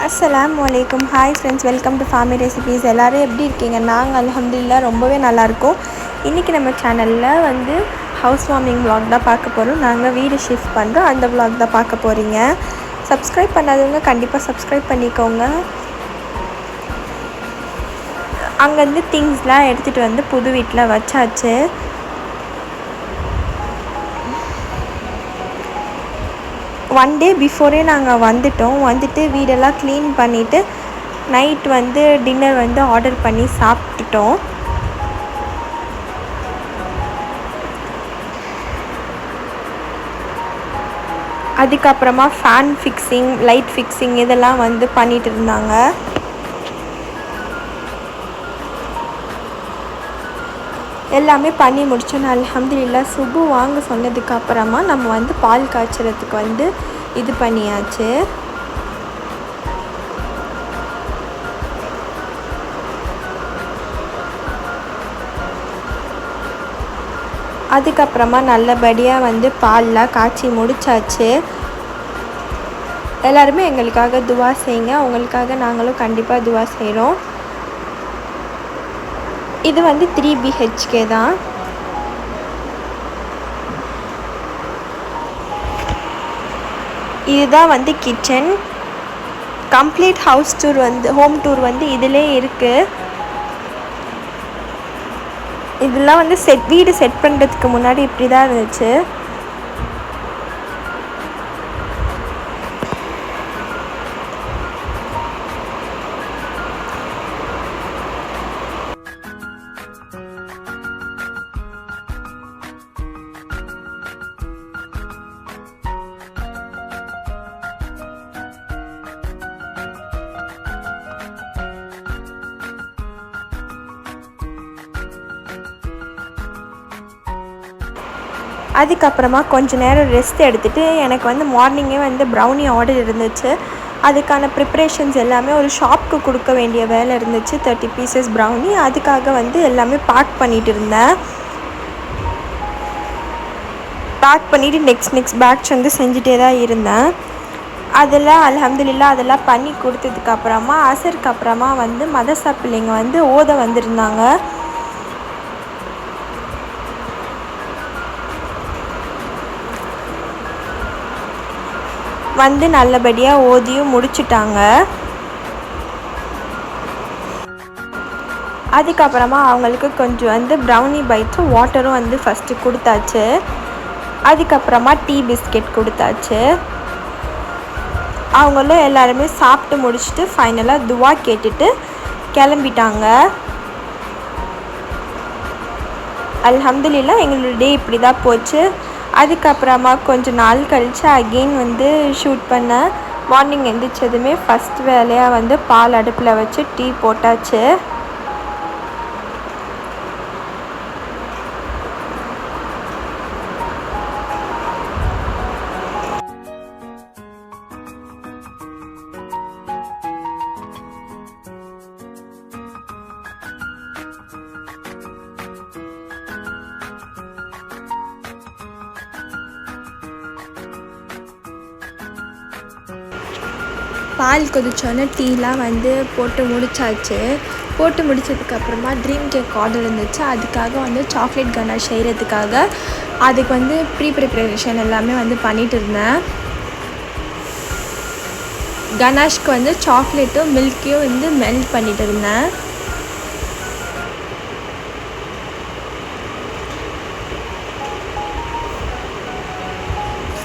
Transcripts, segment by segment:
அஸ்ஸலாமு அலைக்கும். Hi friends, welcome to Fahmi recipes. எல்லோரும் எப்படி இருக்கீங்க? நாங்கள் அல்ஹம்துலில்லாஹ் ரொம்பவே நல்லாயிருக்கோம். இன்றைக்கி நம்ம சேனலில் வந்து ஹவுஸ் வார்மிங் விலாக் தான் பார்க்க போகிறோம். நாங்கள் வீடு ஷிஃப்ட் பண்ணுறோம், அந்த விலாக் தான் பார்க்க போகிறீங்க. சப்ஸ்கிரைப் பண்ணாதவங்க கண்டிப்பாக சப்ஸ்கிரைப் பண்ணிக்கோங்க. அங்கேருந்து திங்ஸ்லாம் எடுத்துகிட்டு வந்து புது வீட்டில் வச்சாச்சு. ஒன் டே பிஃபோரே நாங்கள் வந்துட்டு வீடெல்லாம் க்ளீன் பண்ணிவிட்டு நைட் வந்து டின்னர் வந்து ஆர்டர் பண்ணி சாப்பிட்டுட்டோம். அதுக்கப்புறமா ஃபேன் ஃபிக்ஸிங், லைட் ஃபிக்ஸிங் இதெல்லாம் வந்து பண்ணிகிட்டு இருந்தாங்க. எல்லாமே பண்ணி முடிச்சோன்னு அல்ஹம்துலில்லாஹ் சுபு வாங்க சொன்னதுக்கப்புறமா நம்ம வந்து பால் காய்ச்சறதுக்கு வந்து இது பண்ணியாச்சு. அதுக்கப்புறமா நல்லபடியாக வந்து பால்லாம் காய்ச்சி முடிச்சாச்சு. எல்லாருமே எங்களுக்காக துவா செய்யுங்க. உங்களுக்காக நாங்களும் கண்டிப்பாக துவா செய்கிறோம். இது வந்து 3 BHK தான். இதுதான் வந்து கிச்சன். கம்ப்ளீட் ஹவுஸ் டூர் வந்து ஹோம் டூர் வந்து இதிலே இருக்குது. இதெல்லாம் வந்து வீடு செட் பண்ணுறதுக்கு முன்னாடி இப்படி தான் இருந்துச்சு. அதுக்கப்புறமா கொஞ்ச நேரம் ரெஸ்ட் எடுத்துகிட்டு எனக்கு வந்து மார்னிங்கே வந்து ப்ரௌனி ஆர்டர் இருந்துச்சு. அதுக்கான ப்ரிப்ரேஷன்ஸ் எல்லாமே ஒரு ஷாப்புக்கு கொடுக்க வேண்டிய வேலை இருந்துச்சு. 30 பீசஸ் ப்ரௌனி. அதுக்காக வந்து எல்லாமே பேக் பண்ணிகிட்டு இருந்தேன். பேக் பண்ணிவிட்டு நெக்ஸ்ட் பேட்ச் வந்து செஞ்சுட்டே தான் இருந்தேன். அதில் அல்ஹம்துலில்லாஹ் அதெல்லாம் பண்ணி கொடுத்ததுக்கப்புறமா அசருக்கு அப்புறமா வந்து மதரசா பிள்ளைங்க வந்து ஓத வந்திருந்தாங்க. வந்து நல்லபடியாக ஓதியும் முடிச்சுட்டாங்க. அதுக்கப்புறமா அவங்களுக்கு கொஞ்சம் வந்து ப்ரௌனி பைட்ஸும் வாட்டரும் வந்து ஃபஸ்ட்டு கொடுத்தாச்சு. அதுக்கப்புறமா டீ பிஸ்கெட் கொடுத்தாச்சு. அவங்களும் எல்லாருமே சாப்பிட்டு முடிச்சுட்டு ஃபைனலாக துவா கேட்டுட்டு கிளம்பிட்டாங்க. அல்ஹம்துலில்லாஹ் எங்களோட டே இப்படி தான் போச்சு. அதுக்கப்புறமா கொஞ்சம் நாள் கழித்து அகெயின் வந்து ஷூட் பண்ணேன். மார்னிங் எழுந்திரிச்சதுமே ஃபஸ்ட் வேலையாக வந்து பால் அடுப்பில் வச்சு டீ போட்டாச்சு. பால் கொதிச்சோன்னே டீலாம் வந்து போட்டு முடிச்சாச்சு. போட்டு முடித்ததுக்கப்புறமா ட்ரீம் கேக் ஆர்டர் இருந்துச்சு. அதுக்காக வந்து சாக்லேட் கனாஷ் செய்கிறதுக்காக அதுக்கு வந்து ப்ரிப்ரேஷன் எல்லாமே வந்து பண்ணிகிட்டு இருந்தேன். கனாஷ்க்கு வந்து சாக்லேட்டும் மில்க்கையும் வந்து மெல்ட் பண்ணிகிட்டு இருந்தேன்.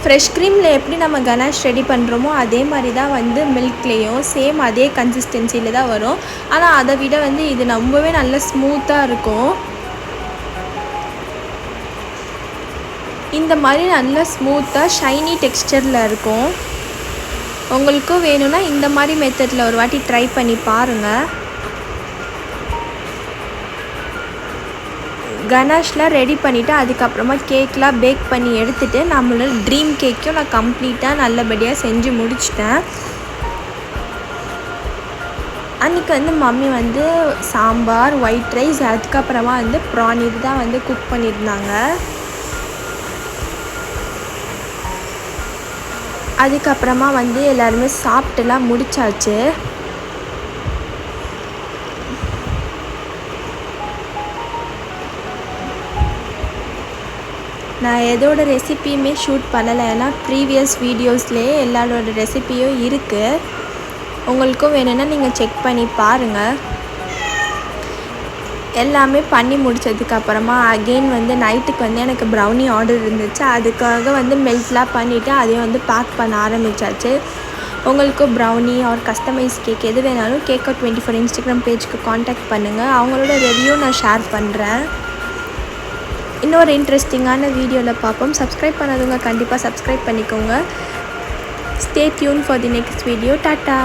ஃப்ரெஷ் க்ரீமில் எப்படி நம்ம கனாஷ் ரெடி பண்ணுறோமோ அதே மாதிரி தான் வந்து மில்க்லேயும் சேம் அதே கன்சிஸ்டன்சியில் தான் வரும். ஆனால் அதை விட வந்து இது ரொம்பவே நல்ல ஸ்மூத்தாக இருக்கும். இந்த மாதிரி நல்ல ஸ்மூத்தாக ஷைனி டெக்ஸ்டரில் இருக்கும். உங்களுக்கும் வேணும்னா இந்த மாதிரி மெத்தடில் ஒரு வாட்டி ட்ரை பண்ணி பாருங்கள். கனாஷ்லாம் ரெடி பண்ணிவிட்டு அதுக்கப்புறமா கேக்லாம் பேக் பண்ணி எடுத்துகிட்டு நம்மளோட ட்ரீம் கேக்கையும் நான் கம்ப்ளீட்டாக நல்லபடியாக செஞ்சு முடிச்சிட்டேன். அன்றைக்கி வந்து மம்மி வந்து சாம்பார், ஒயிட் ரைஸ், அதுக்கப்புறமா வந்து ப்ரான் இது தான் வந்து குக் பண்ணியிருந்தாங்க. அதுக்கப்புறமா வந்து எல்லாருமே சாப்பிட்டுலாம் முடிச்சாச்சு. நான் எதோட ரெசிபியுமே ஷூட் பண்ணலை, ஏன்னா ப்ரீவியஸ் வீடியோஸ்லேயே எல்லாரோட ரெசிபியும் இருக்குது. உங்களுக்கும் வேணும்னா நீங்கள் செக் பண்ணி பாருங்கள். எல்லாமே பண்ணி முடித்ததுக்கப்புறமா அகெயின் வந்து நைட்டுக்கு வந்து எனக்கு ப்ரௌனி ஆர்டர் இருந்துச்சு. அதுக்காக வந்து மெல்ட்லாம் பண்ணிவிட்டு அதையும் வந்து பேக் பண்ண ஆரம்பித்தாச்சு. உங்களுக்கும் ப்ரௌனி ஆர் கஸ்டமைஸ் கேக் எது வேணாலும் Cake24 இன்ஸ்டாகிராம் பேஜுக்கு காண்டாக்ட் பண்ணுங்கள். அவங்களோட ரிவ்யூ நான் ஷேர் பண்ணுறேன். இன்னொரு இன்ட்ரெஸ்டிங்கான வீடியோவில் பார்ப்போம். சப்ஸ்கிரைப் பண்ணாதவங்க கண்டிப்பாக சப்ஸ்கிரைப் பண்ணிக்கோங்க. Stay tune for the next video. Tata.